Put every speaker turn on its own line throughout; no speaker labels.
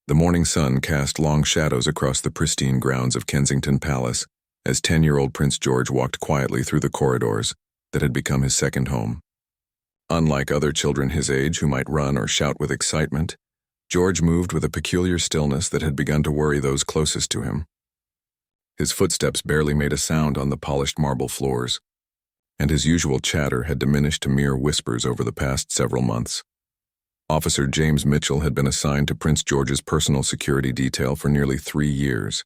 The morning sun cast long shadows across the pristine grounds of Kensington Palace as 10-year-old Prince George walked quietly through the corridors that had become his second home. Unlike other children his age who might run or shout with excitement, George moved with a peculiar stillness that had begun to worry those closest to him. His footsteps barely made a sound on the polished marble floors, and his usual chatter had diminished to mere whispers over the past several months. Officer James Mitchell had been assigned to Prince George's personal security detail for nearly 3 years.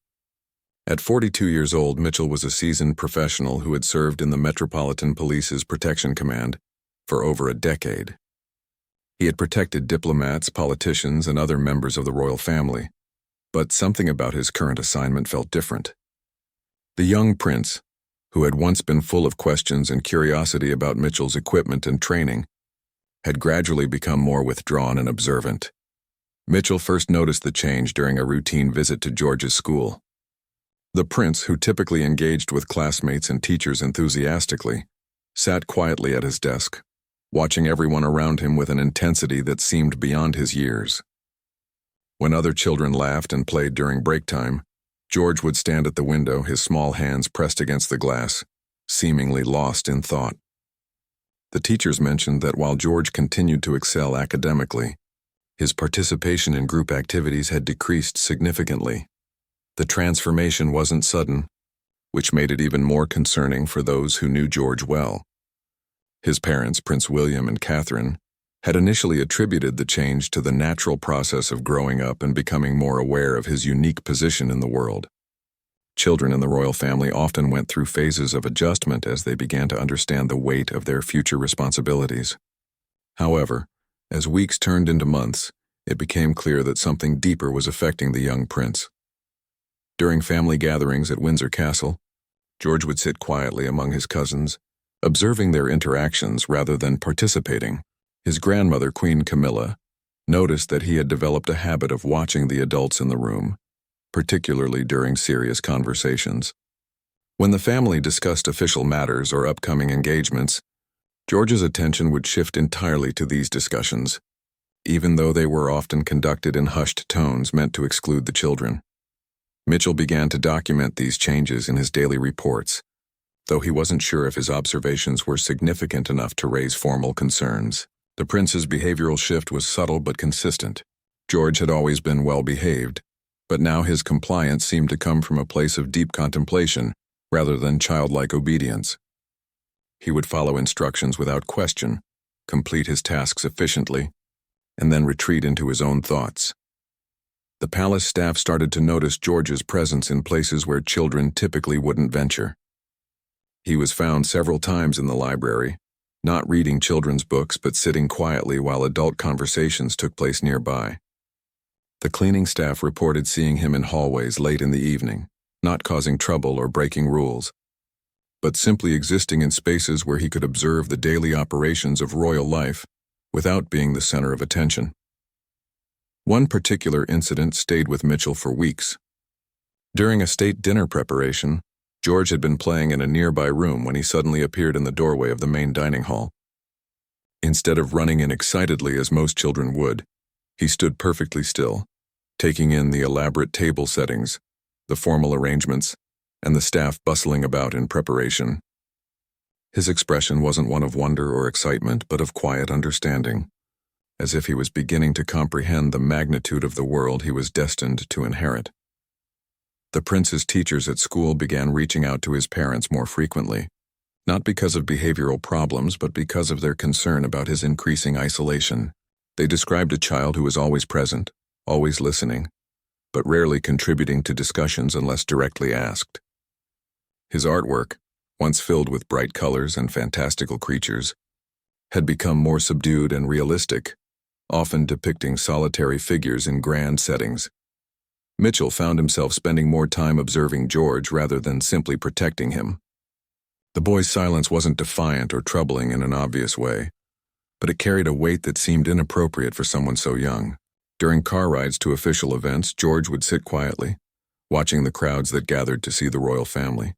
At 42 years old, Mitchell was a seasoned professional who had served in the Metropolitan Police's Protection Command for over a decade. He had protected diplomats, politicians, and other members of the royal family, but something about his current assignment felt different. The young prince, who had once been full of questions and curiosity about Mitchell's equipment and training, had gradually become more withdrawn and observant. Mitchell first noticed the change during a routine visit to George's school. The prince, who typically engaged with classmates and teachers enthusiastically, sat quietly at his desk, watching everyone around him with an intensity that seemed beyond his years. When other children laughed and played during break time, George would stand at the window, his small hands pressed against the glass, seemingly lost in thought. The teachers mentioned that while George continued to excel academically, his participation in group activities had decreased significantly. The transformation wasn't sudden, which made it even more concerning for those who knew George well. His parents, Prince William and Catherine, had initially attributed the change to the natural process of growing up and becoming more aware of his unique position in the world. Children in the royal family often went through phases of adjustment as they began to understand the weight of their future responsibilities. However, as weeks turned into months, it became clear that something deeper was affecting the young prince. During family gatherings at Windsor Castle, George would sit quietly among his cousins, observing their interactions rather than participating. His grandmother, Queen Camilla, noticed that he had developed a habit of watching the adults in the room, particularly during serious conversations. When the family discussed official matters or upcoming engagements, George's attention would shift entirely to these discussions, even though they were often conducted in hushed tones meant to exclude the children. Mitchell began to document these changes in his daily reports, though he wasn't sure if his observations were significant enough to raise formal concerns. The prince's behavioral shift was subtle but consistent. George had always been well-behaved, but now his compliance seemed to come from a place of deep contemplation rather than childlike obedience. He would follow instructions without question, complete his tasks efficiently, and then retreat into his own thoughts. The palace staff started to notice George's presence in places where children typically wouldn't venture. He was found several times in the library, not reading children's books but sitting quietly while adult conversations took place nearby. The cleaning staff reported seeing him in hallways late in the evening, not causing trouble or breaking rules, but simply existing in spaces where he could observe the daily operations of royal life without being the center of attention. One particular incident stayed with Mitchell for weeks. During a state dinner preparation, George had been playing in a nearby room when he suddenly appeared in the doorway of the main dining hall. Instead of running in excitedly as most children would, he stood perfectly still, taking in the elaborate table settings, the formal arrangements, and the staff bustling about in preparation. His expression wasn't one of wonder or excitement, but of quiet understanding, as if he was beginning to comprehend the magnitude of the world he was destined to inherit. The prince's teachers at school began reaching out to his parents more frequently, not because of behavioral problems, but because of their concern about his increasing isolation. They described a child who was always present, always listening, but rarely contributing to discussions unless directly asked. His artwork, once filled with bright colors and fantastical creatures, had become more subdued and realistic, often depicting solitary figures in grand settings. Mitchell found himself spending more time observing George rather than simply protecting him. The boy's silence wasn't defiant or troubling in an obvious way, but it carried a weight that seemed inappropriate for someone so young. During car rides to official events, George would sit quietly, watching the crowds that gathered to see the royal family.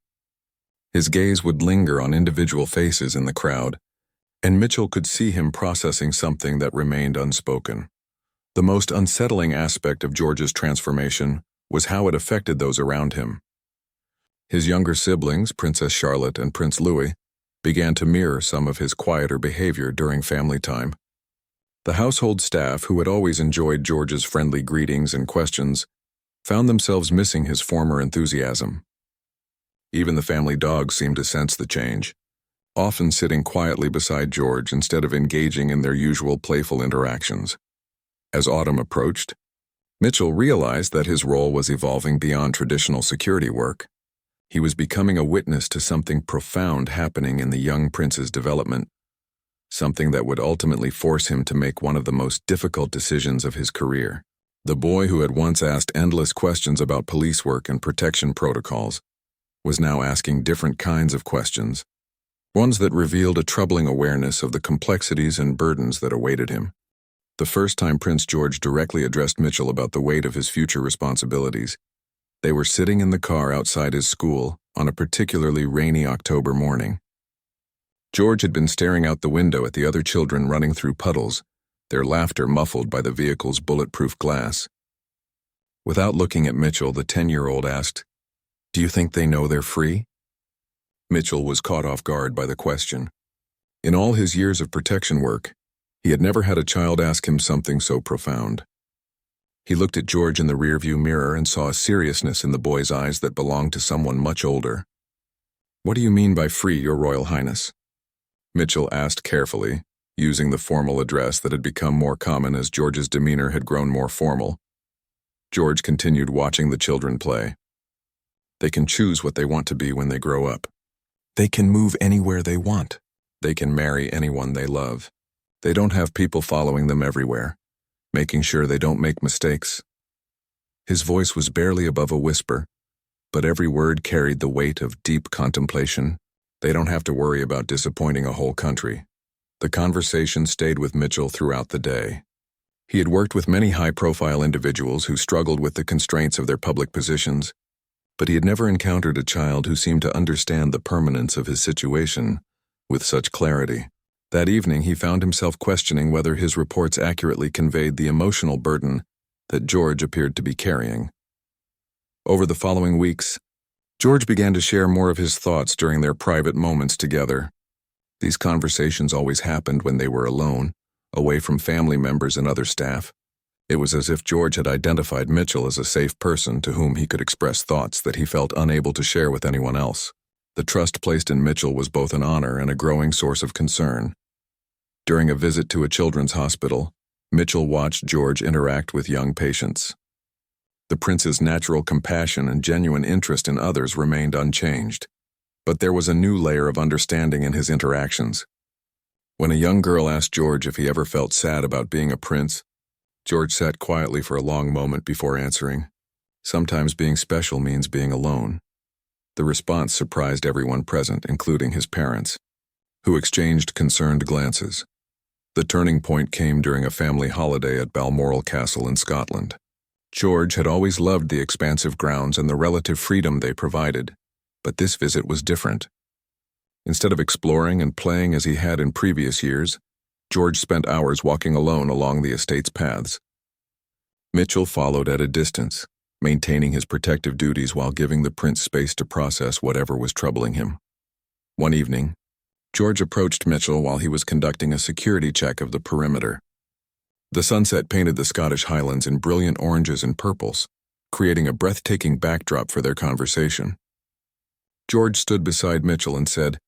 His gaze would linger on individual faces in the crowd, and Mitchell could see him processing something that remained unspoken. The most unsettling aspect of George's transformation was how it affected those around him. His younger siblings, Princess Charlotte and Prince Louis, began to mirror some of his quieter behavior during family time. The household staff, who had always enjoyed George's friendly greetings and questions, found themselves missing his former enthusiasm. Even the family dogs seemed to sense the change, often sitting quietly beside George instead of engaging in their usual playful interactions. As autumn approached, Mitchell realized that his role was evolving beyond traditional security work. He was becoming a witness to something profound happening in the young prince's development, something that would ultimately force him to make one of the most difficult decisions of his career. The boy who had once asked endless questions about police work and protection protocols was now asking different kinds of questions, ones that revealed a troubling awareness of the complexities and burdens that awaited him. The first time Prince George directly addressed Mitchell about the weight of his future responsibilities, they were sitting in the car outside his school on a particularly rainy October morning. George had been staring out the window at the other children running through puddles, their laughter muffled by the vehicle's bulletproof glass. Without looking at Mitchell, the 10-year-old asked, "Do you think they know they're free?" Mitchell was caught off guard by the question. In all his years of protection work, he had never had a child ask him something so profound. He looked at George in the rearview mirror and saw a seriousness in the boy's eyes that belonged to someone much older. "What do you mean by free, Your Royal Highness?" Mitchell asked carefully, using the formal address that had become more common as George's demeanor had grown more formal. George continued watching the children play. "They can choose what they want to be when they grow up. They can move anywhere they want. They can marry anyone they love. They don't have people following them everywhere, making sure they don't make mistakes." His voice was barely above a whisper, but every word carried the weight of deep contemplation. They don't have to worry about disappointing a whole country. The conversation stayed with Mitchell throughout the day. He had worked with many high-profile individuals who struggled with the constraints of their public positions, but he had never encountered a child who seemed to understand the permanence of his situation with such clarity. That evening, he found himself questioning whether his reports accurately conveyed the emotional burden that George appeared to be carrying. Over the following weeks, George began to share more of his thoughts during their private moments together. These conversations always happened when they were alone, away from family members and other staff. It was as if George had identified Mitchell as a safe person to whom he could express thoughts that he felt unable to share with anyone else. The trust placed in Mitchell was both an honor and a growing source of concern. During a visit to a children's hospital, Mitchell watched George interact with young patients. The prince's natural compassion and genuine interest in others remained unchanged, but there was a new layer of understanding in his interactions. When a young girl asked George if he ever felt sad about being a prince, George sat quietly for a long moment before answering, "Sometimes being special means being alone." The response surprised everyone present, including his parents, who exchanged concerned glances. The turning point came during a family holiday at Balmoral Castle in Scotland. George had always loved the expansive grounds and the relative freedom they provided, but this visit was different. Instead of exploring and playing as he had in previous years, George spent hours walking alone along the estate's paths. Mitchell followed at a distance, maintaining his protective duties while giving the prince space to process whatever was troubling him. One evening, George approached Mitchell while he was conducting a security check of the perimeter. The sunset painted the Scottish Highlands in brilliant oranges and purples, creating a breathtaking backdrop for their conversation. George stood beside Mitchell and said,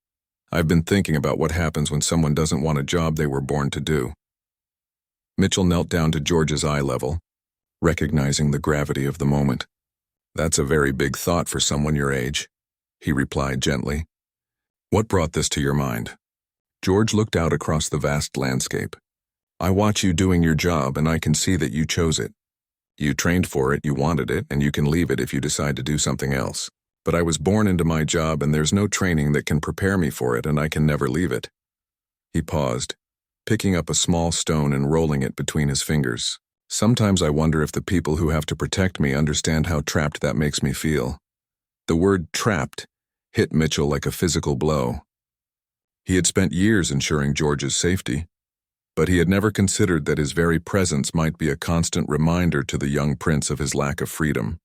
"I've been thinking about what happens when someone doesn't want a job they were born to do." Mitchell knelt down to George's eye level, recognizing the gravity of the moment. "That's a very big thought for someone your age," he replied gently. "What brought this to your mind?" George looked out across the vast landscape. "I watch you doing your job, and I can see that you chose it. You trained for it, you wanted it, and you can leave it if you decide to do something else. But I was born into my job, and there's no training that can prepare me for it, and I can never leave it." He paused, picking up a small stone and rolling it between his fingers. "Sometimes I wonder if the people who have to protect me understand how trapped that makes me feel." The word "trapped" hit Mitchell like a physical blow. He had spent years ensuring George's safety, But he had never considered that his very presence might be a constant reminder to the young prince of his lack of freedom.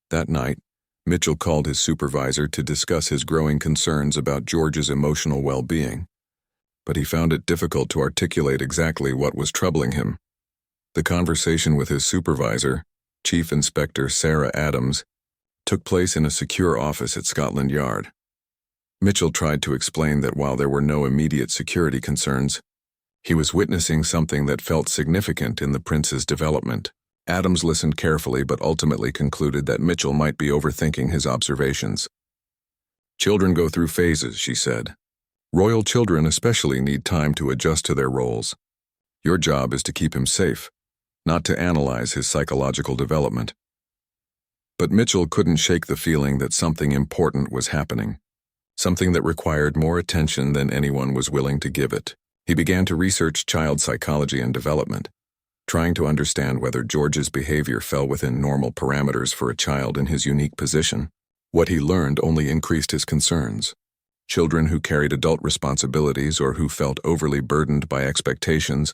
That night, Mitchell called his supervisor to discuss his growing concerns about George's emotional well-being, but he found it difficult to articulate exactly what was troubling him. The conversation with his supervisor, Chief Inspector Sarah Adams, took place in a secure office at Scotland Yard. Mitchell tried to explain that while there were no immediate security concerns, he was witnessing something that felt significant in the prince's development. Adams listened carefully but ultimately concluded that Mitchell might be overthinking his observations. "Children go through phases," she said. "Royal children especially need time to adjust to their roles. Your job is to keep him safe, not to analyze his psychological development." But Mitchell couldn't shake the feeling that something important was happening, something that required more attention than anyone was willing to give it. He began to research child psychology and development, trying to understand whether George's behavior fell within normal parameters for a child in his unique position. What he learned only increased his concerns. Children who carried adult responsibilities or who felt overly burdened by expectations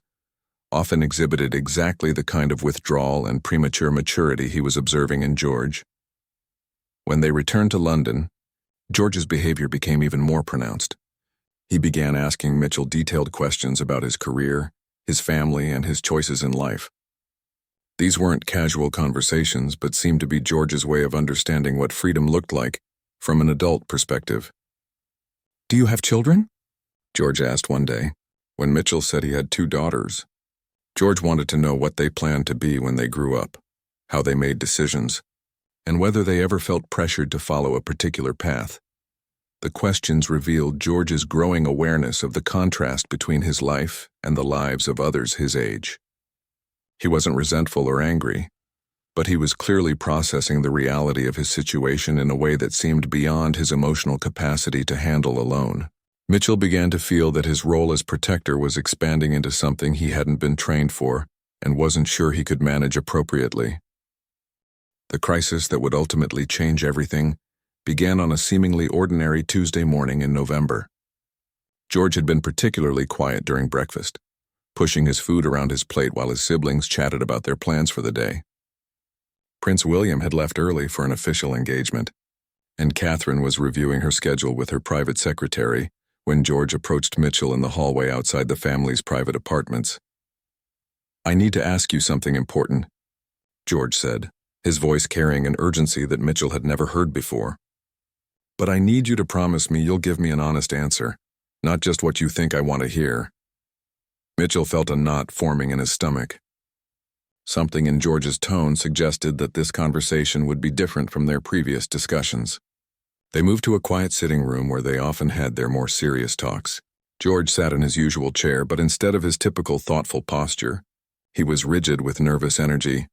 often exhibited exactly the kind of withdrawal and premature maturity he was observing in George. When they returned to London, George's behavior became even more pronounced. He began asking Mitchell detailed questions about his career, his family, and his choices in life. These weren't casual conversations, but seemed to be George's way of understanding what freedom looked like from an adult perspective. "Do you have children?" George asked one day, when Mitchell said he had 2 daughters. George wanted to know what they planned to be when they grew up, how they made decisions, and whether they ever felt pressured to follow a particular path. The questions revealed George's growing awareness of the contrast between his life and the lives of others his age. He wasn't resentful or angry, but he was clearly processing the reality of his situation in a way that seemed beyond his emotional capacity to handle alone. Mitchell began to feel that his role as protector was expanding into something he hadn't been trained for and wasn't sure he could manage appropriately. The crisis that would ultimately change everything began on a seemingly ordinary Tuesday morning in November. George had been particularly quiet during breakfast, pushing his food around his plate while his siblings chatted about their plans for the day. Prince William had left early for an official engagement, and Catherine was reviewing her schedule with her private secretary when George approached Mitchell in the hallway outside the family's private apartments. "I need to ask you something important," George said, his voice carrying an urgency that Mitchell had never heard before. "But I need you to promise me you'll give me an honest answer, not just what you think I want to hear." Mitchell felt a knot forming in his stomach. Something in George's tone suggested that this conversation would be different from their previous discussions. They moved to a quiet sitting room where they often had their more serious talks. George sat in his usual chair, but instead of his typical thoughtful posture, he was rigid with nervous energy.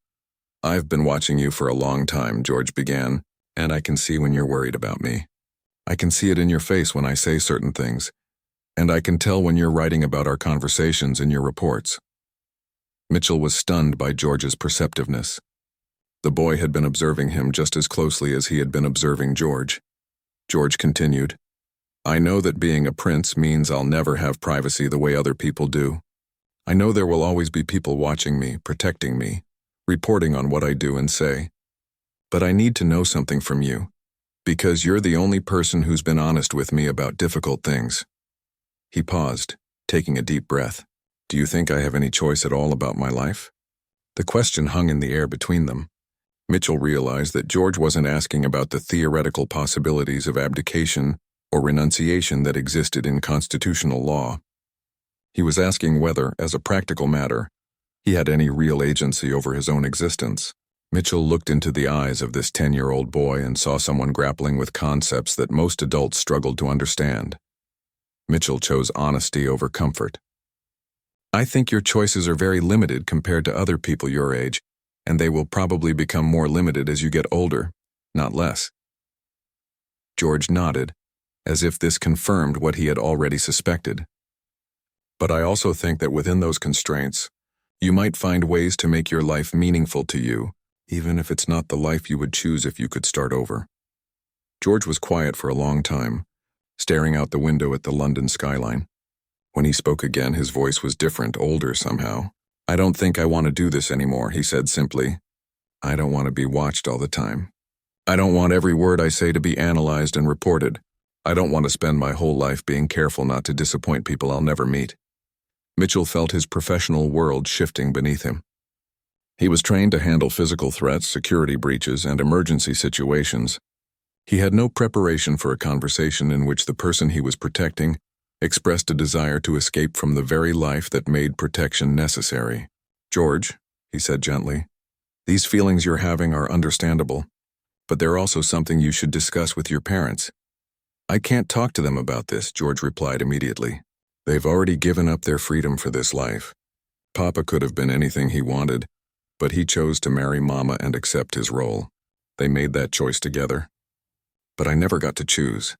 "I've been watching you for a long time," George began, "and I can see when you're worried about me. I can see it in your face when I say certain things, and I can tell when you're writing about our conversations in your reports." Mitchell was stunned by George's perceptiveness. The boy had been observing him just as closely as he had been observing George. George continued, "I know that being a prince means I'll never have privacy the way other people do. I know there will always be people watching me, protecting me, reporting on what I do and say. But I need to know something from you, because you're the only person who's been honest with me about difficult things." He paused, taking a deep breath. "Do you think I have any choice at all about my life?" The question hung in the air between them. Mitchell realized that George wasn't asking about the theoretical possibilities of abdication or renunciation that existed in constitutional law. He was asking whether, as a practical matter, he had any real agency over his own existence. Mitchell looked into the eyes of this 10-year-old boy and saw someone grappling with concepts that most adults struggled to understand. Mitchell chose honesty over comfort. "I think your choices are very limited compared to other people your age, and they will probably become more limited as you get older, not less." George nodded, as if this confirmed what he had already suspected. "But I also think that within those constraints, you might find ways to make your life meaningful to you, even if it's not the life you would choose if you could start over." George was quiet for a long time, staring out the window at the London skyline. When he spoke again, his voice was different, older somehow. "I don't think I want to do this anymore," he said simply. "I don't want to be watched all the time. I don't want every word I say to be analyzed and reported. I don't want to spend my whole life being careful not to disappoint people I'll never meet." Mitchell felt his professional world shifting beneath him. He was trained to handle physical threats, security breaches, and emergency situations. He had no preparation for a conversation in which the person he was protecting expressed a desire to escape from the very life that made protection necessary. "George," he said gently, "these feelings you're having are understandable, but they're also something you should discuss with your parents." "I can't talk to them about this," George replied immediately. "They've already given up their freedom for this life. Papa could have been anything he wanted, but he chose to marry Mama and accept his role. They made that choice together. But I never got to choose.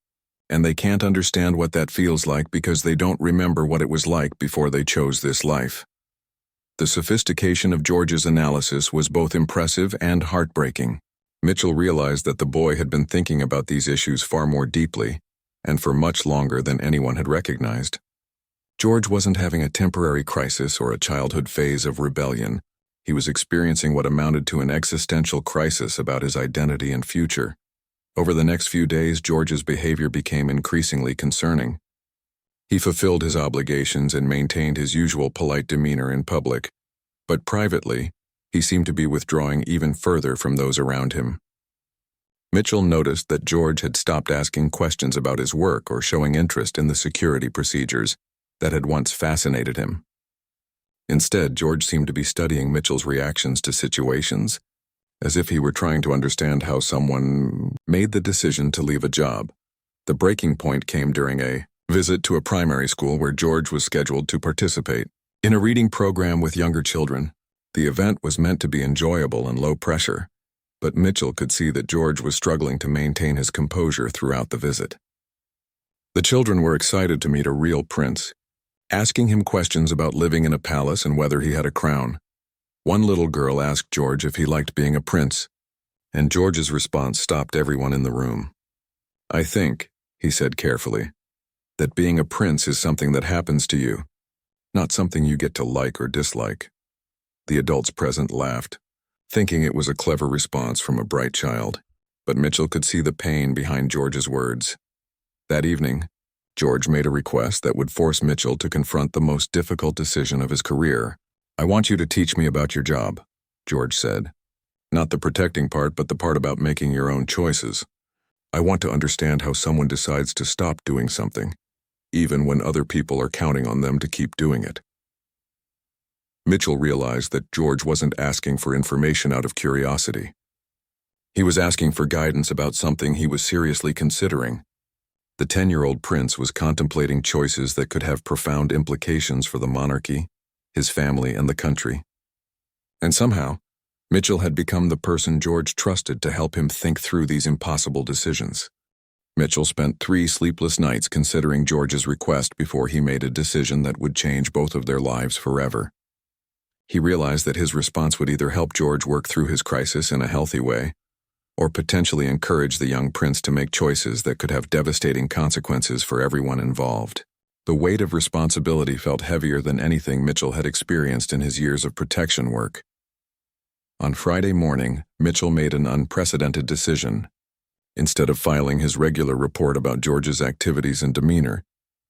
And they can't understand what that feels like because they don't remember what it was like before they chose this life." The sophistication of George's analysis was both impressive and heartbreaking. Mitchell realized that the boy had been thinking about these issues far more deeply, and for much longer than anyone had recognized. George wasn't having a temporary crisis or a childhood phase of rebellion. He was experiencing what amounted to an existential crisis about his identity and future. Over the next few days, George's behavior became increasingly concerning. He fulfilled his obligations and maintained his usual polite demeanor in public, but privately, he seemed to be withdrawing even further from those around him. Mitchell noticed that George had stopped asking questions about his work or showing interest in the security procedures that had once fascinated him. Instead, George seemed to be studying Mitchell's reactions to situations, as if he were trying to understand how someone made the decision to leave a job. The breaking point came during a visit to a primary school where George was scheduled to participate in a reading program with younger children. The event was meant to be enjoyable and low pressure, but Mitchell could see that George was struggling to maintain his composure throughout the visit. The children were excited to meet a real prince, asking him questions about living in a palace and whether he had a crown. One little girl asked George if he liked being a prince, and George's response stopped everyone in the room. "I think," he said carefully, "that being a prince is something that happens to you, not something you get to like or dislike." The adults present laughed, thinking it was a clever response from a bright child, but Mitchell could see the pain behind George's words. That evening, George made a request that would force Mitchell to confront the most difficult decision of his career. "I want you to teach me about your job," George said. "Not the protecting part, but the part about making your own choices. I want to understand how someone decides to stop doing something, even when other people are counting on them to keep doing it." Mitchell realized that George wasn't asking for information out of curiosity. He was asking for guidance about something he was seriously considering. The 10-year-old prince was contemplating choices that could have profound implications for the monarchy, his family, and the country. And somehow, Mitchell had become the person George trusted to help him think through these impossible decisions. Mitchell spent 3 sleepless nights considering George's request before he made a decision that would change both of their lives forever. He realized that his response would either help George work through his crisis in a healthy way, or potentially encourage the young prince to make choices that could have devastating consequences for everyone involved. The weight of responsibility felt heavier than anything Mitchell had experienced in his years of protection work. On Friday morning, Mitchell made an unprecedented decision. Instead of filing his regular report about George's activities and demeanor,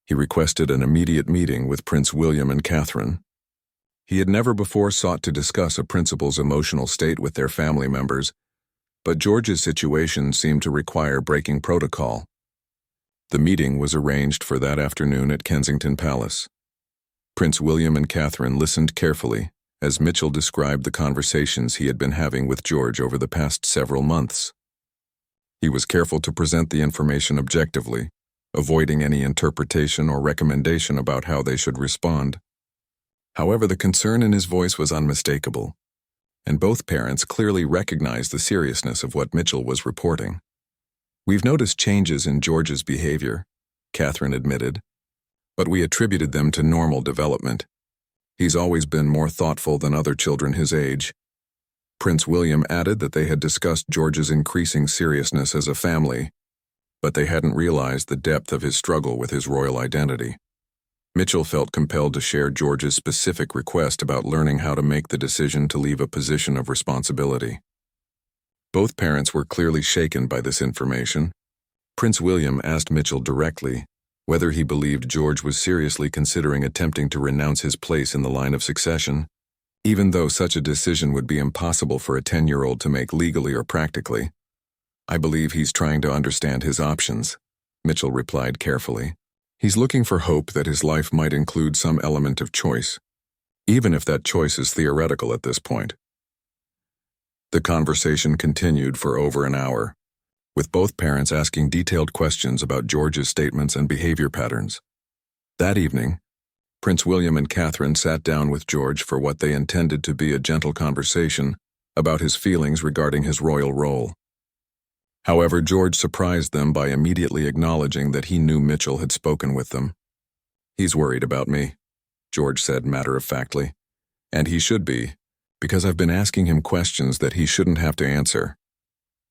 he requested an immediate meeting with Prince William and Catherine. He had never before sought to discuss a principal's emotional state with their family members, but George's situation seemed to require breaking protocol. The meeting was arranged for that afternoon at Kensington Palace. Prince William and Catherine listened carefully as Mitchell described the conversations he had been having with George over the past several months. He was careful to present the information objectively, avoiding any interpretation or recommendation about how they should respond. However, the concern in his voice was unmistakable, and both parents clearly recognized the seriousness of what Mitchell was reporting. "We've noticed changes in George's behavior," Catherine admitted, "but we attributed them to normal development. He's always been more thoughtful than other children his age." Prince William added that they had discussed George's increasing seriousness as a family, but they hadn't realized the depth of his struggle with his royal identity. Mitchell felt compelled to share George's specific request about learning how to make the decision to leave a position of responsibility. Both parents were clearly shaken by this information. Prince William asked Mitchell directly whether he believed George was seriously considering attempting to renounce his place in the line of succession, even though such a decision would be impossible for a 10-year-old to make legally or practically. "I believe he's trying to understand his options," Mitchell replied carefully. "He's looking for hope that his life might include some element of choice, even if that choice is theoretical at this point." The conversation continued for over an hour, with both parents asking detailed questions about George's statements and behavior patterns. That evening, Prince William and Catherine sat down with George for what they intended to be a gentle conversation about his feelings regarding his royal role. However, George surprised them by immediately acknowledging that he knew Mitchell had spoken with them. "He's worried about me," George said matter-of-factly. "And he should be, because I've been asking him questions that he shouldn't have to answer."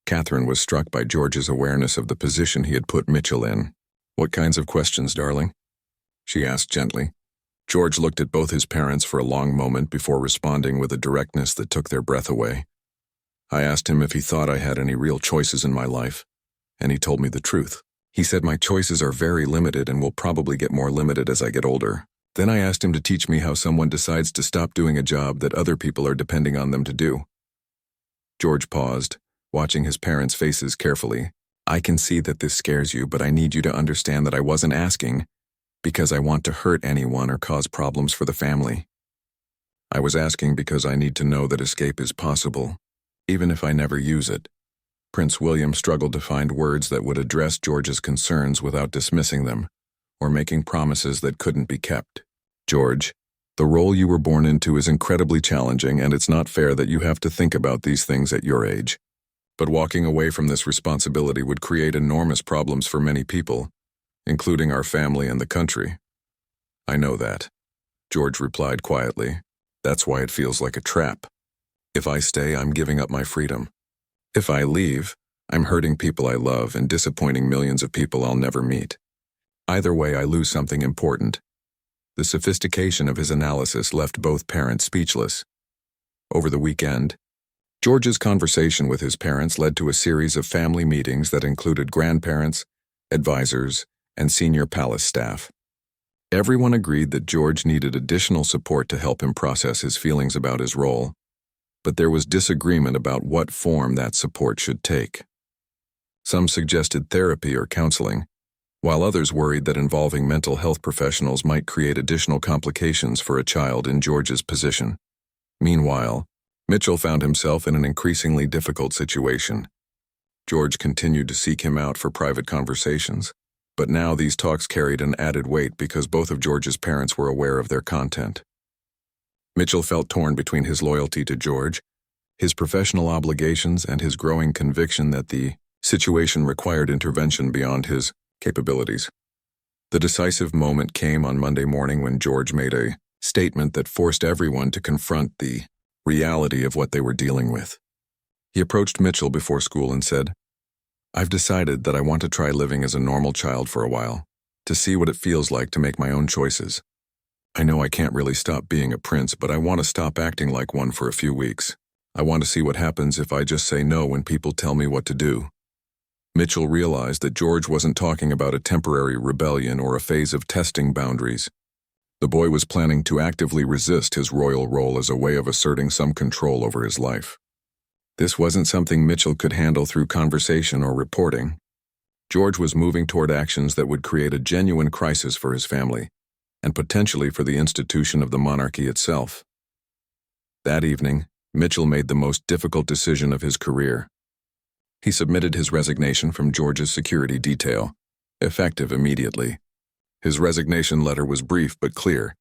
Catherine was struck by George's awareness of the position he had put Mitchell in. "What kinds of questions, darling?" she asked gently. George looked at both his parents for a long moment before responding with a directness that took their breath away. "I asked him if he thought I had any real choices in my life, and he told me the truth. He said my choices are very limited and will probably get more limited as I get older. Then I asked him to teach me how someone decides to stop doing a job that other people are depending on them to do." George paused, watching his parents' faces carefully. "I can see that this scares you, but I need you to understand that I wasn't asking because I want to hurt anyone or cause problems for the family. I was asking because I need to know that escape is possible, even if I never use it." Prince William struggled to find words that would address George's concerns without dismissing them, or making promises that couldn't be kept. "George, the role you were born into is incredibly challenging, and it's not fair that you have to think about these things at your age. But walking away from this responsibility would create enormous problems for many people, including our family and the country." "I know that," George replied quietly. "That's why it feels like a trap. If I stay, I'm giving up my freedom. If I leave, I'm hurting people I love and disappointing millions of people I'll never meet. Either way, I lose something important." The sophistication of his analysis left both parents speechless. Over the weekend, George's conversation with his parents led to a series of family meetings that included grandparents, advisors, and senior palace staff. Everyone agreed that George needed additional support to help him process his feelings about his role, but there was disagreement about what form that support should take. Some suggested therapy or counseling, while others worried that involving mental health professionals might create additional complications for a child in George's position. Meanwhile, Mitchell found himself in an increasingly difficult situation. George continued to seek him out for private conversations, but now these talks carried an added weight because both of George's parents were aware of their content. Mitchell felt torn between his loyalty to George, his professional obligations, and his growing conviction that the situation required intervention beyond his capabilities. The decisive moment came on Monday morning when George made a statement that forced everyone to confront the reality of what they were dealing with. He approached Mitchell before school and said, "I've decided that I want to try living as a normal child for a while, to see what it feels like to make my own choices. I know I can't really stop being a prince, but I want to stop acting like one for a few weeks. I want to see what happens if I just say no when people tell me what to do." Mitchell realized that George wasn't talking about a temporary rebellion or a phase of testing boundaries. The boy was planning to actively resist his royal role as a way of asserting some control over his life. This wasn't something Mitchell could handle through conversation or reporting. George was moving toward actions that would create a genuine crisis for his family, and potentially for the institution of the monarchy itself. That evening, Mitchell made the most difficult decision of his career. He submitted his resignation from George's security detail, effective immediately. His resignation letter was brief but clear.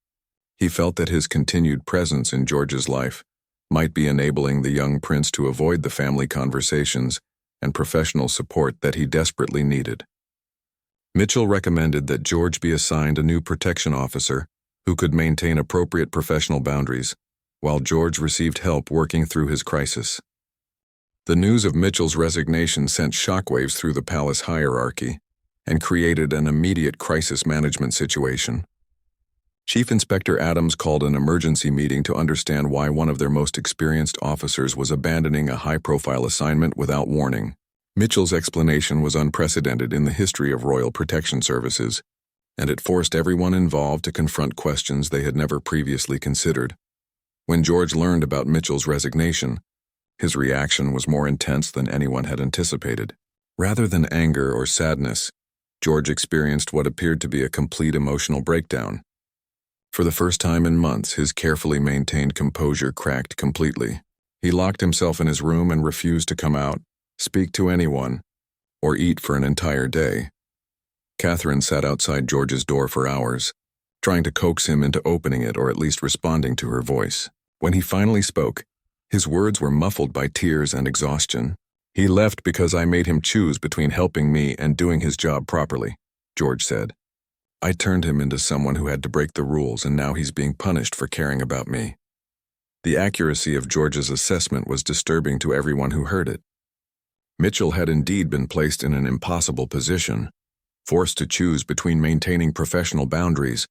He felt that his continued presence in George's life might be enabling the young prince to avoid the family conversations and professional support that he desperately needed. Mitchell recommended that George be assigned a new protection officer who could maintain appropriate professional boundaries, while George received help working through his crisis. The news of Mitchell's resignation sent shockwaves through the palace hierarchy and created an immediate crisis management situation. Chief Inspector Adams called an emergency meeting to understand why one of their most experienced officers was abandoning a high-profile assignment without warning. Mitchell's explanation was unprecedented in the history of Royal Protection Services, and it forced everyone involved to confront questions they had never previously considered. When George learned about Mitchell's resignation, his reaction was more intense than anyone had anticipated. Rather than anger or sadness, George experienced what appeared to be a complete emotional breakdown. For the first time in months, his carefully maintained composure cracked completely. He locked himself in his room and refused to come out, speak to anyone, or eat for an entire day. Catherine sat outside George's door for hours, trying to coax him into opening it or at least responding to her voice. When he finally spoke, his words were muffled by tears and exhaustion. "He left because I made him choose between helping me and doing his job properly," George said. "I turned him into someone who had to break the rules, and now he's being punished for caring about me." The accuracy of George's assessment was disturbing to everyone who heard it. Mitchell had indeed been placed in an impossible position, forced to choose between maintaining professional boundaries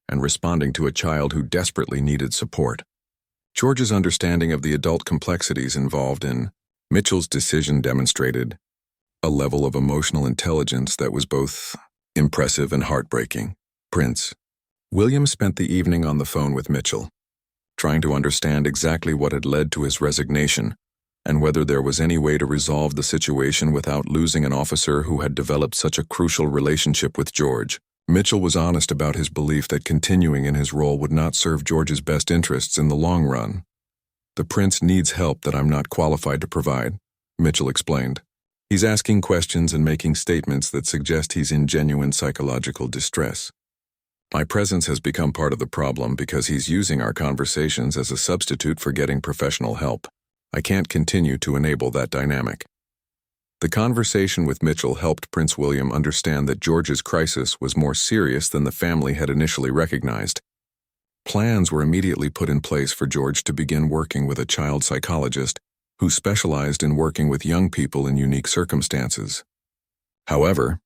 and responding to a child who desperately needed support. George's understanding of the adult complexities involved in Mitchell's decision demonstrated a level of emotional intelligence that was both impressive and heartbreaking. Prince William spent the evening on the phone with Mitchell, trying to understand exactly what had led to his resignation and whether there was any way to resolve the situation without losing an officer who had developed such a crucial relationship with George. Mitchell was honest about his belief that continuing in his role would not serve George's best interests in the long run. "The prince needs help that I'm not qualified to provide," Mitchell explained. "He's asking questions and making statements that suggest he's in genuine psychological distress. My presence has become part of the problem because he's using our conversations as a substitute for getting professional help. I can't continue to enable that dynamic." The conversation with Mitchell helped Prince William understand that George's crisis was more serious than the family had initially recognized. Plans were immediately put in place for George to begin working with a child psychologist who specialized in working with young people in unique circumstances. However,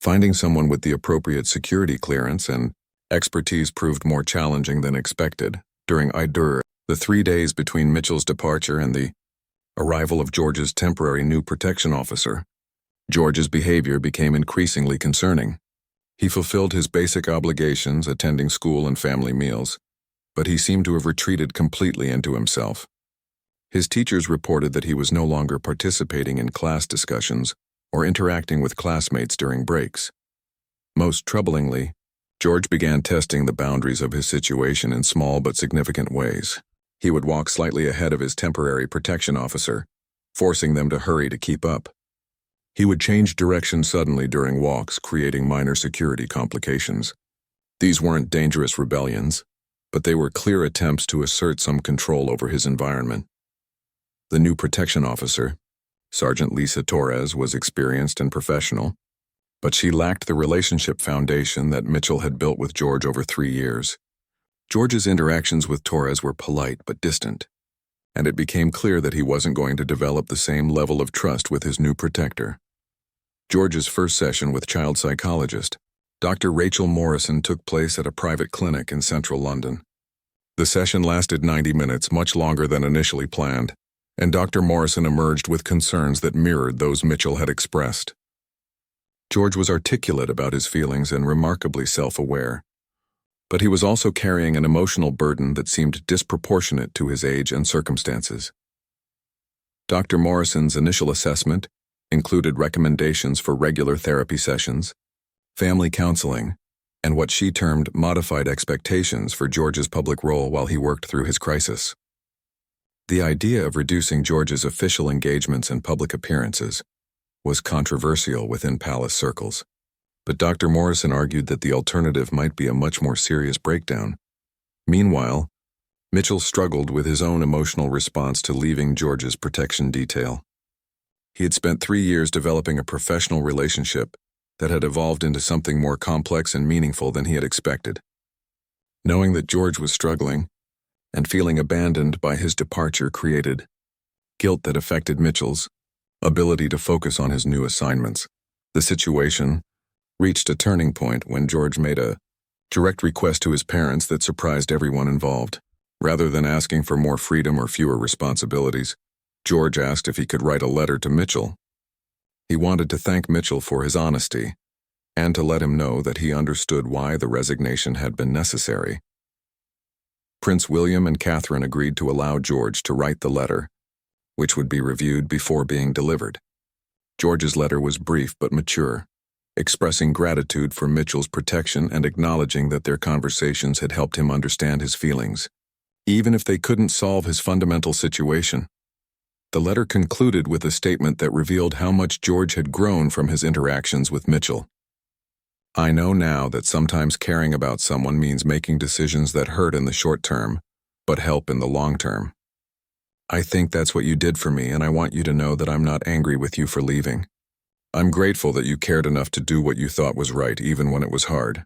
finding someone with the appropriate security clearance and expertise proved more challenging than expected. During the 3 days between Mitchell's departure and the arrival of George's temporary new protection officer, George's behavior became increasingly concerning. He fulfilled his basic obligations, attending school and family meals, but he seemed to have retreated completely into himself. His teachers reported that he was no longer participating in class discussions or interacting with classmates during breaks. Most troublingly, George began testing the boundaries of his situation in small but significant ways. He would walk slightly ahead of his temporary protection officer, forcing them to hurry to keep up. He would change direction suddenly during walks, creating minor security complications. These weren't dangerous rebellions, but they were clear attempts to assert some control over his environment. The new protection officer, Sergeant Lisa Torres, was experienced and professional, but she lacked the relationship foundation that Mitchell had built with George over 3 years. George's interactions with Torres were polite but distant, and it became clear that he wasn't going to develop the same level of trust with his new protector. George's first session with child psychologist, Dr. Rachel Morrison, took place at a private clinic in central London. The session lasted 90 minutes, much longer than initially planned, and Dr. Morrison emerged with concerns that mirrored those Mitchell had expressed. George was articulate about his feelings and remarkably self-aware, but he was also carrying an emotional burden that seemed disproportionate to his age and circumstances. Dr. Morrison's initial assessment included recommendations for regular therapy sessions, family counseling, and what she termed modified expectations for George's public role while he worked through his crisis. The idea of reducing George's official engagements and public appearances was controversial within palace circles, but Dr. Morrison argued that the alternative might be a much more serious breakdown. Meanwhile, Mitchell struggled with his own emotional response to leaving George's protection detail. He had spent 3 years developing a professional relationship that had evolved into something more complex and meaningful than he had expected. Knowing that George was struggling and feeling abandoned by his departure created guilt that affected Mitchell's ability to focus on his new assignments. The situation reached a turning point when George made a direct request to his parents that surprised everyone involved. Rather than asking for more freedom or fewer responsibilities, George asked if he could write a letter to Mitchell. He wanted to thank Mitchell for his honesty and to let him know that he understood why the resignation had been necessary. Prince William and Catherine agreed to allow George to write the letter, which would be reviewed before being delivered. George's letter was brief but mature, expressing gratitude for Mitchell's protection and acknowledging that their conversations had helped him understand his feelings, even if they couldn't solve his fundamental situation. The letter concluded with a statement that revealed how much George had grown from his interactions with Mitchell. "I know now that sometimes caring about someone means making decisions that hurt in the short term, but help in the long term. I think that's what you did for me, and I want you to know that I'm not angry with you for leaving. I'm grateful that you cared enough to do what you thought was right, even when it was hard."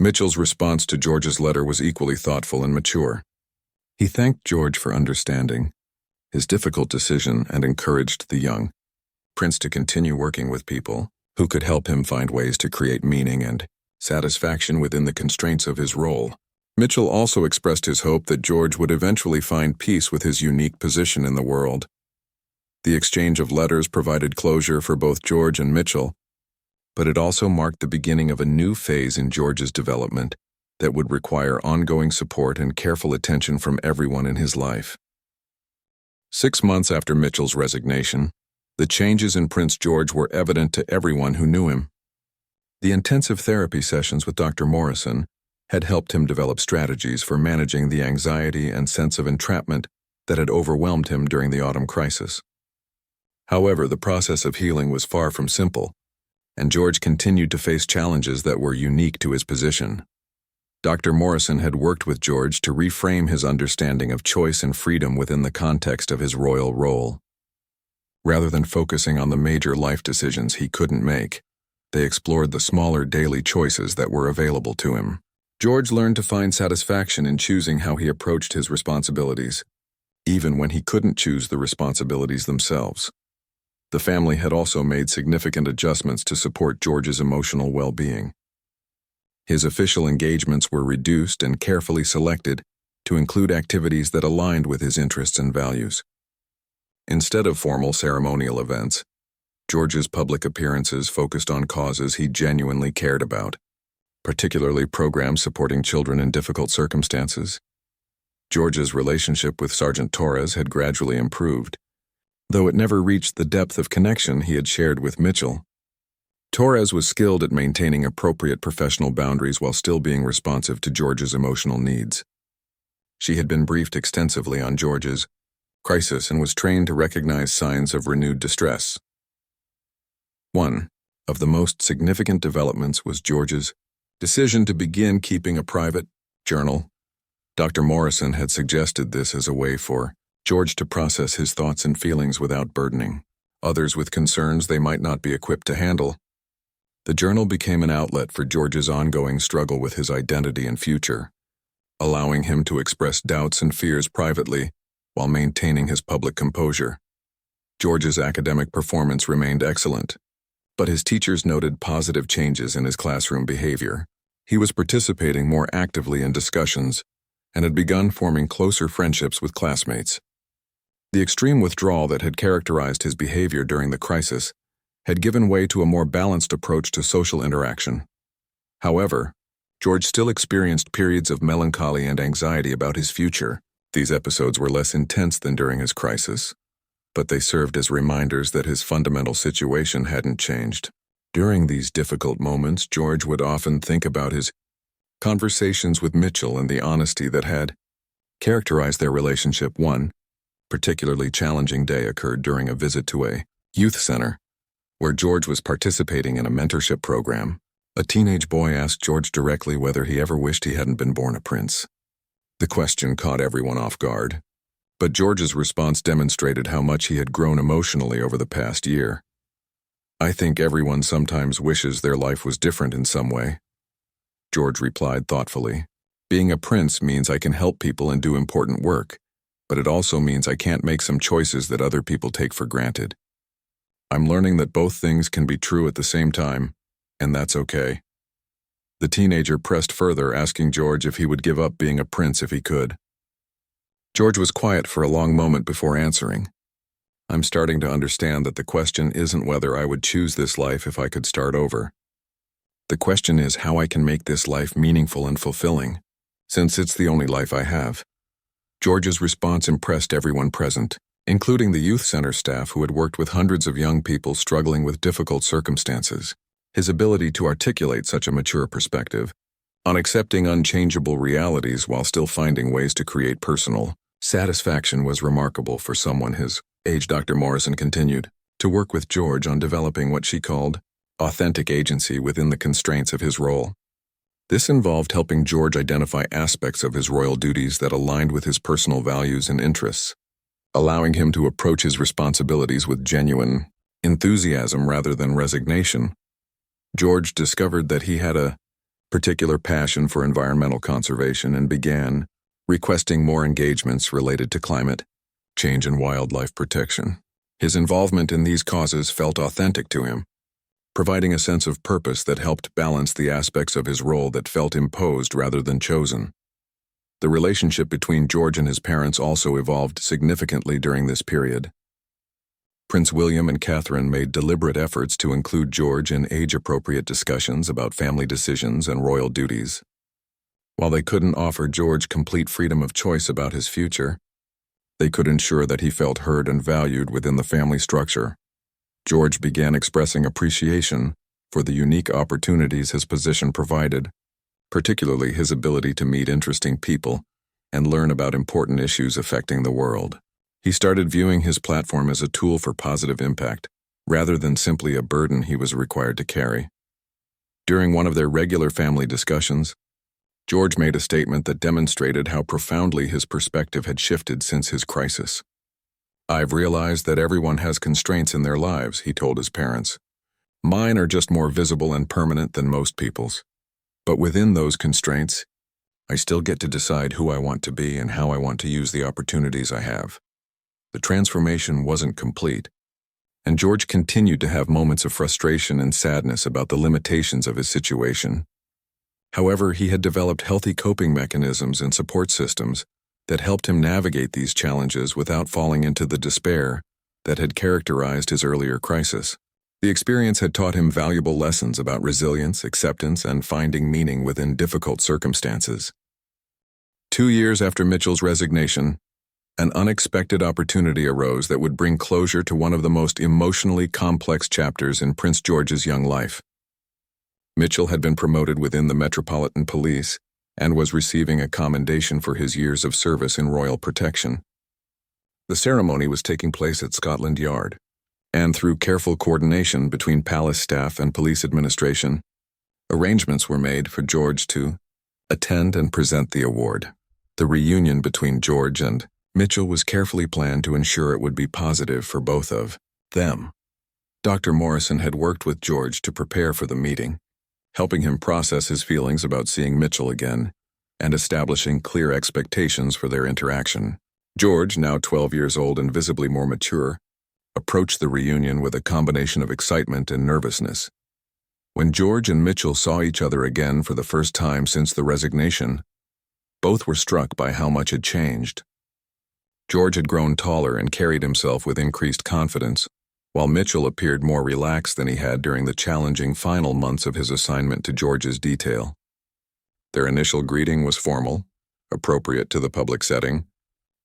Mitchell's response to George's letter was equally thoughtful and mature. He thanked George for understanding his difficult decision and encouraged the young prince to continue working with people who could help him find ways to create meaning and satisfaction within the constraints of his role. Mitchell also expressed his hope that George would eventually find peace with his unique position in the world. The exchange of letters provided closure for both George and Mitchell, but it also marked the beginning of a new phase in George's development that would require ongoing support and careful attention from everyone in his life. 6 months after Mitchell's resignation, the changes in Prince George were evident to everyone who knew him. The intensive therapy sessions with Dr. Morrison had helped him develop strategies for managing the anxiety and sense of entrapment that had overwhelmed him during the autumn crisis. However, the process of healing was far from simple, and George continued to face challenges that were unique to his position. Dr. Morrison had worked with George to reframe his understanding of choice and freedom within the context of his royal role. Rather than focusing on the major life decisions he couldn't make, they explored the smaller daily choices that were available to him. George learned to find satisfaction in choosing how he approached his responsibilities, even when he couldn't choose the responsibilities themselves. The family had also made significant adjustments to support George's emotional well-being. His official engagements were reduced and carefully selected to include activities that aligned with his interests and values. Instead of formal ceremonial events, George's public appearances focused on causes he genuinely cared about, particularly programs supporting children in difficult circumstances. George's relationship with Sergeant Torres had gradually improved, though it never reached the depth of connection he had shared with Mitchell. Torres was skilled at maintaining appropriate professional boundaries while still being responsive to George's emotional needs. She had been briefed extensively on George's crisis and was trained to recognize signs of renewed distress. One of the most significant developments was George's decision to begin keeping a private journal. Dr. Morrison had suggested this as a way for George to process his thoughts and feelings without burdening others with concerns they might not be equipped to handle. The journal became an outlet for George's ongoing struggle with his identity and future, allowing him to express doubts and fears privately while maintaining his public composure. George's academic performance remained excellent, but his teachers noted positive changes in his classroom behavior. He was participating more actively in discussions and had begun forming closer friendships with classmates. The extreme withdrawal that had characterized his behavior during the crisis had given way to a more balanced approach to social interaction. However, George still experienced periods of melancholy and anxiety about his future. These episodes were less intense than during his crisis, but they served as reminders that his fundamental situation hadn't changed. During these difficult moments, George would often think about his conversations with Mitchell and the honesty that had characterized their relationship. One particularly challenging day occurred during a visit to a youth center, where George was participating in a mentorship program. A teenage boy asked George directly whether he ever wished he hadn't been born a prince. The question caught everyone off guard, but George's response demonstrated how much he had grown emotionally over the past year. "I think everyone sometimes wishes their life was different in some way," George replied thoughtfully. "Being a prince means I can help people and do important work, but it also means I can't make some choices that other people take for granted. I'm learning that both things can be true at the same time, and that's okay." The teenager pressed further, asking George if he would give up being a prince if he could. George was quiet for a long moment before answering. I'm starting to understand that the question isn't whether I would choose this life if I could start over. The question is how I can make this life meaningful and fulfilling, since it's the only life I have. George's response impressed everyone present, including the youth center staff who had worked with hundreds of young people struggling with difficult circumstances. His ability to articulate such a mature perspective on accepting unchangeable realities while still finding ways to create personal satisfaction was remarkable for someone his age. Dr. Morrison continued to work with George on developing what she called authentic agency within the constraints of his role. This involved helping George identify aspects of his royal duties that aligned with his personal values and interests, allowing him to approach his responsibilities with genuine enthusiasm rather than resignation. George discovered that he had a particular passion for environmental conservation and began requesting more engagements related to climate change and wildlife protection. His involvement in these causes felt authentic to him, providing a sense of purpose that helped balance the aspects of his role that felt imposed rather than chosen. The relationship between George and his parents also evolved significantly during this period. Prince William and Catherine made deliberate efforts to include George in age-appropriate discussions about family decisions and royal duties. While they couldn't offer George complete freedom of choice about his future, they could ensure that he felt heard and valued within the family structure. George began expressing appreciation for the unique opportunities his position provided, particularly his ability to meet interesting people and learn about important issues affecting the world. He started viewing his platform as a tool for positive impact, rather than simply a burden he was required to carry. During one of their regular family discussions, George made a statement that demonstrated how profoundly his perspective had shifted since his crisis. "I've realized that everyone has constraints in their lives," he told his parents. "Mine are just more visible and permanent than most people's. But within those constraints, I still get to decide who I want to be and how I want to use the opportunities I have." The transformation wasn't complete, and George continued to have moments of frustration and sadness about the limitations of his situation. However, he had developed healthy coping mechanisms and support systems that helped him navigate these challenges without falling into the despair that had characterized his earlier crisis. The experience had taught him valuable lessons about resilience, acceptance, and finding meaning within difficult circumstances. 2 years after Mitchell's resignation, an unexpected opportunity arose that would bring closure to one of the most emotionally complex chapters in Prince George's young life. Mitchell had been promoted within the Metropolitan Police and was receiving a commendation for his years of service in royal protection. The ceremony was taking place at Scotland Yard, and through careful coordination between palace staff and police administration, arrangements were made for George to attend and present the award. The reunion between George and Mitchell was carefully planned to ensure it would be positive for both of them. Dr. Morrison had worked with George to prepare for the meeting, helping him process his feelings about seeing Mitchell again and establishing clear expectations for their interaction. George, now 12 years old and visibly more mature, approached the reunion with a combination of excitement and nervousness. When George and Mitchell saw each other again for the first time since the resignation, both were struck by how much had changed. George had grown taller and carried himself with increased confidence, while Mitchell appeared more relaxed than he had during the challenging final months of his assignment to George's detail. Their initial greeting was formal, appropriate to the public setting,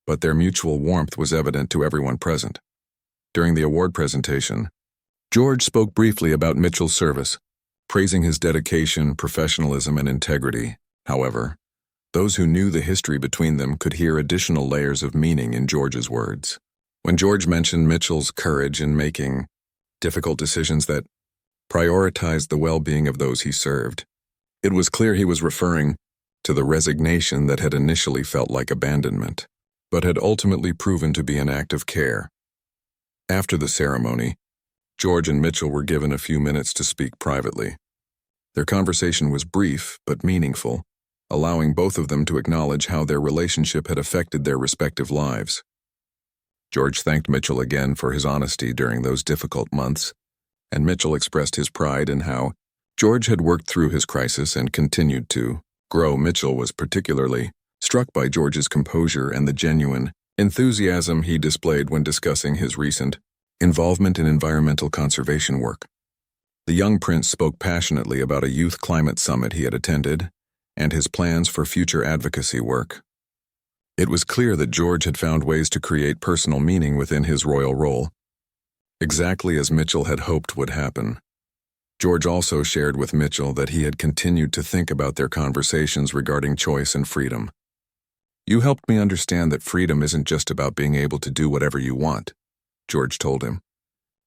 but their mutual warmth was evident to everyone present. During the award presentation, George spoke briefly about Mitchell's service, praising his dedication, professionalism, and integrity. However, those who knew the history between them could hear additional layers of meaning in George's words. When George mentioned Mitchell's courage in making difficult decisions that prioritized the well-being of those he served, it was clear he was referring to the resignation that had initially felt like abandonment, but had ultimately proven to be an act of care. After the ceremony, George and Mitchell were given a few minutes to speak privately. Their conversation was brief but meaningful, allowing both of them to acknowledge how their relationship had affected their respective lives. George thanked Mitchell again for his honesty during those difficult months, and Mitchell expressed his pride in how George had worked through his crisis and continued to grow. Mitchell was particularly struck by George's composure and the genuine enthusiasm he displayed when discussing his recent involvement in environmental conservation work. The young prince spoke passionately about a youth climate summit he had attended and his plans for future advocacy work. It was clear that George had found ways to create personal meaning within his royal role, exactly as Mitchell had hoped would happen. George also shared with Mitchell that he had continued to think about their conversations regarding choice and freedom. "You helped me understand that freedom isn't just about being able to do whatever you want," George told him.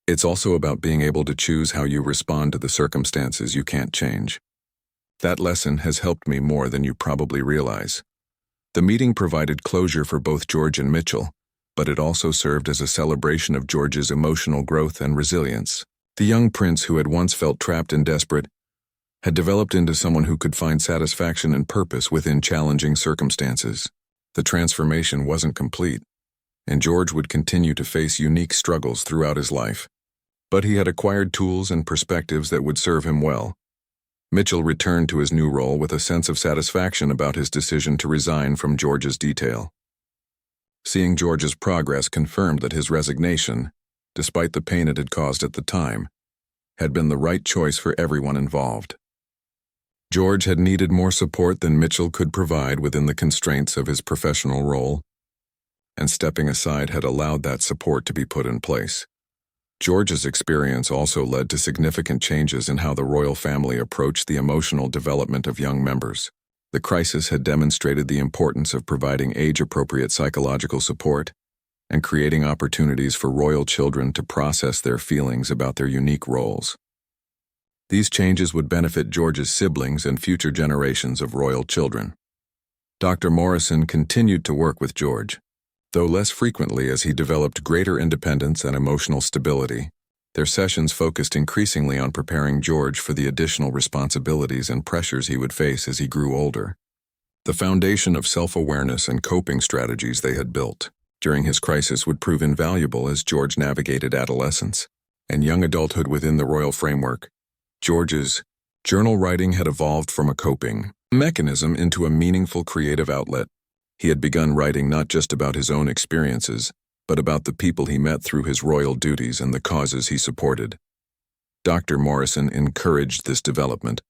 "It's also about being able to choose how you respond to the circumstances you can't change. That lesson has helped me more than you probably realize." The meeting provided closure for both George and Mitchell, but it also served as a celebration of George's emotional growth and resilience. The young prince, who had once felt trapped and desperate, had developed into someone who could find satisfaction and purpose within challenging circumstances. The transformation wasn't complete, and George would continue to face unique struggles throughout his life. But he had acquired tools and perspectives that would serve him well. Mitchell returned to his new role with a sense of satisfaction about his decision to resign from George's detail. Seeing George's progress confirmed that his resignation, despite the pain it had caused at the time, had been the right choice for everyone involved. George had needed more support than Mitchell could provide within the constraints of his professional role, and stepping aside had allowed that support to be put in place. George's experience also led to significant changes in how the royal family approached the emotional development of young members. The crisis had demonstrated the importance of providing age-appropriate psychological support and creating opportunities for royal children to process their feelings about their unique roles. These changes would benefit George's siblings and future generations of royal children. Dr. Morrison continued to work with George, though less frequently as he developed greater independence and emotional stability. Their sessions focused increasingly on preparing George for the additional responsibilities and pressures he would face as he grew older. The foundation of self-awareness and coping strategies they had built during his crisis would prove invaluable as George navigated adolescence and young adulthood within the royal framework. George's journal writing had evolved from a coping mechanism into a meaningful creative outlet. He had begun writing not just about his own experiences, but about the people he met through his royal duties and the causes he supported. Dr. Morrison encouraged this development,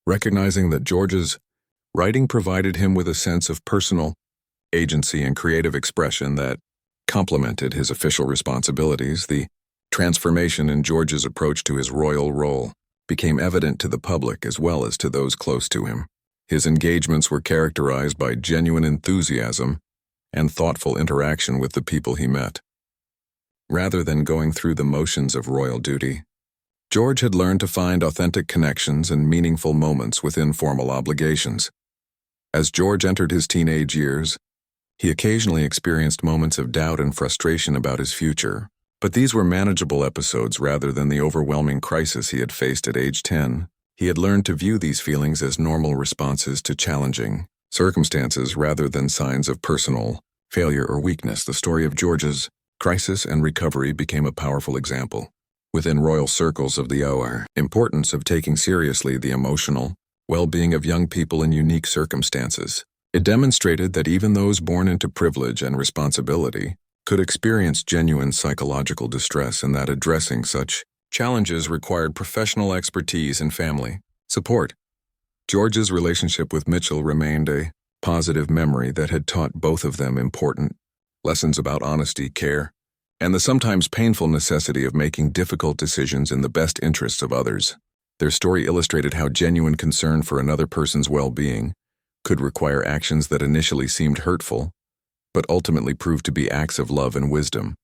recognizing that George's writing provided him with a sense of personal agency and creative expression that complemented his official responsibilities. The transformation in George's approach to his royal role became evident to the public as well as to those close to him. His engagements were characterized by genuine enthusiasm and thoughtful interaction with the people he met. Rather than going through the motions of royal duty, George had learned to find authentic connections and meaningful moments within formal obligations. As George entered his teenage years, he occasionally experienced moments of doubt and frustration about his future, but these were manageable episodes rather than the overwhelming crisis he had faced at age 10. He had learned to view these feelings as normal responses to challenging circumstances rather than signs of personal failure or weakness. The story of George's crisis and recovery became a powerful example within royal circles of the importance of taking seriously the emotional well-being of young people in unique circumstances. It demonstrated that even those born into privilege and responsibility could experience genuine psychological distress, and that addressing such challenges required professional expertise and family support. George's relationship with Mitchell remained a positive memory that had taught both of them important lessons about honesty, care, and the sometimes painful necessity of making difficult decisions in the best interests of others. Their story illustrated how genuine concern for another person's well-being could require actions that initially seemed hurtful, but ultimately proved to be acts of love and wisdom.